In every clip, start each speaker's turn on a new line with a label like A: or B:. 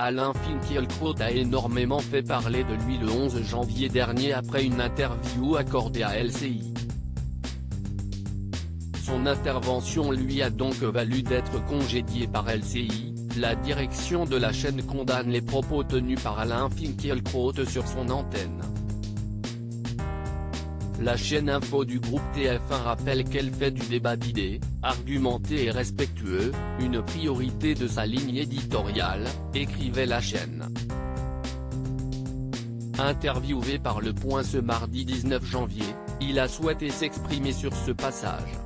A: Alain Finkielkraut a énormément fait parler de lui le 11 janvier dernier après une interview accordée à LCI. Son intervention lui a donc valu d'être congédié par LCI. La direction de la chaîne condamne les propos tenus par Alain Finkielkraut sur son antenne. La chaîne info du groupe TF1 rappelle qu'elle fait du débat d'idées, argumenté et respectueux, une priorité de sa ligne éditoriale, écrivait la chaîne. Interviewé par Le Point ce mardi 19 janvier, il a souhaité s'exprimer sur ce passage.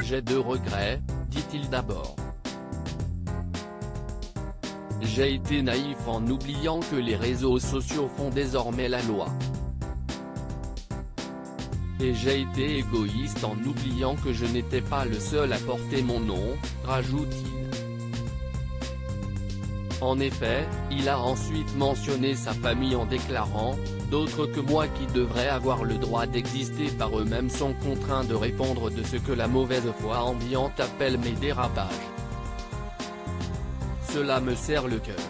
A: J'ai 2 regrets, dit-il d'abord. J'ai été naïf en oubliant que les réseaux sociaux font désormais la loi. Et j'ai été égoïste en oubliant que je n'étais pas le seul à porter mon nom, rajoute-t-il. En effet, il a ensuite mentionné sa famille en déclarant « D'autres que moi qui devraient avoir le droit d'exister par eux-mêmes sont contraints de répondre de ce que la mauvaise foi ambiante appelle mes dérapages. Cela me serre le cœur. »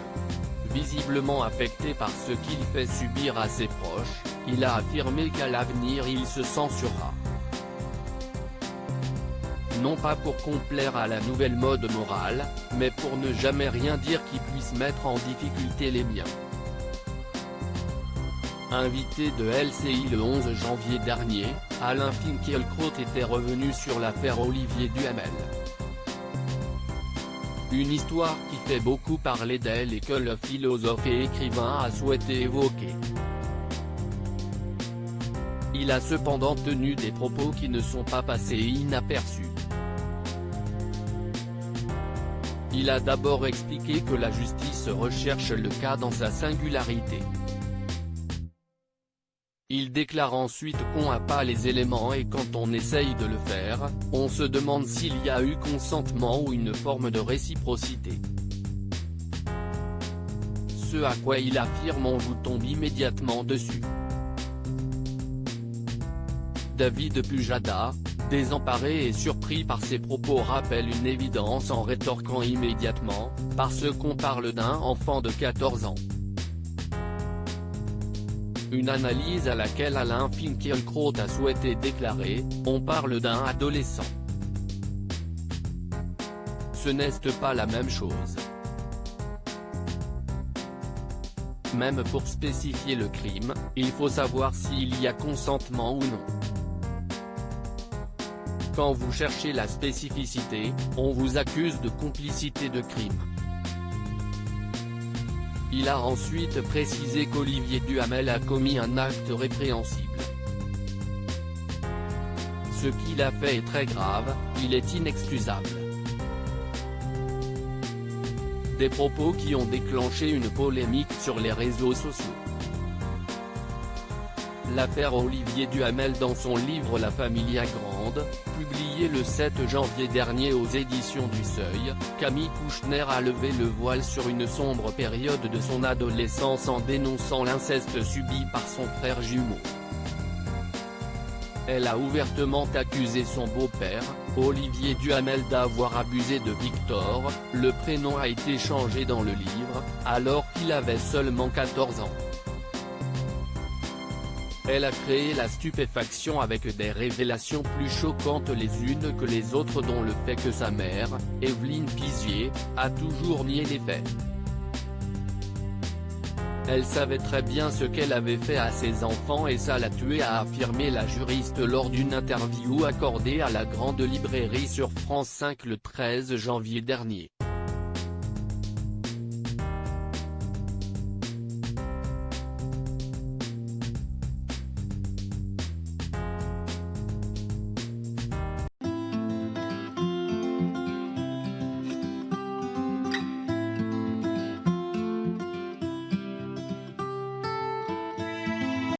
A: Visiblement affecté par ce qu'il fait subir à ses proches, il a affirmé qu'à l'avenir il se censurera. Non pas pour complaire à la nouvelle mode morale, mais pour ne jamais rien dire qui puisse mettre en difficulté les miens. Invité de LCI le 11 janvier dernier, Alain Finkielkraut était revenu sur l'affaire Olivier Duhamel. Une histoire qui fait beaucoup parler d'elle et que le philosophe et écrivain a souhaité évoquer. Il a cependant tenu des propos qui ne sont pas passés inaperçus. Il a d'abord expliqué que la justice recherche le cas dans sa singularité. Il déclare ensuite qu'on n'a pas les éléments et quand on essaye de le faire, on se demande s'il y a eu consentement ou une forme de réciprocité. Ce à quoi il affirme on vous tombe immédiatement dessus. David Pujada, désemparé et surpris par ses propos rappelle une évidence en rétorquant immédiatement, parce qu'on parle d'un enfant de 14 ans. Une analyse à laquelle Alain Finkielkraut a souhaité déclarer « On parle d'un adolescent. Ce n'est pas la même chose. Même pour spécifier le crime, il faut savoir s'il y a consentement ou non. Quand vous cherchez la spécificité, on vous accuse de complicité de crime. » Il a ensuite précisé qu'Olivier Duhamel a commis un acte répréhensible. Ce qu'il a fait est très grave, il est inexcusable. Des propos qui ont déclenché une polémique sur les réseaux sociaux. L'affaire Olivier Duhamel dans son livre La Familia Grande, publié le 7 janvier dernier aux éditions du Seuil, Camille Kouchner a levé le voile sur une sombre période de son adolescence en dénonçant l'inceste subi par son frère jumeau. Elle a ouvertement accusé son beau-père, Olivier Duhamel d'avoir abusé de Victor, le prénom a été changé dans le livre, alors qu'il avait seulement 14 ans. Elle a créé la stupéfaction avec des révélations plus choquantes les unes que les autres dont le fait que sa mère, Evelyne Pizier, a toujours nié les faits. Elle savait très bien ce qu'elle avait fait à ses enfants et ça l'a tuée a affirmé la juriste lors d'une interview accordée à la Grande Librairie sur France 5 le 13 janvier dernier.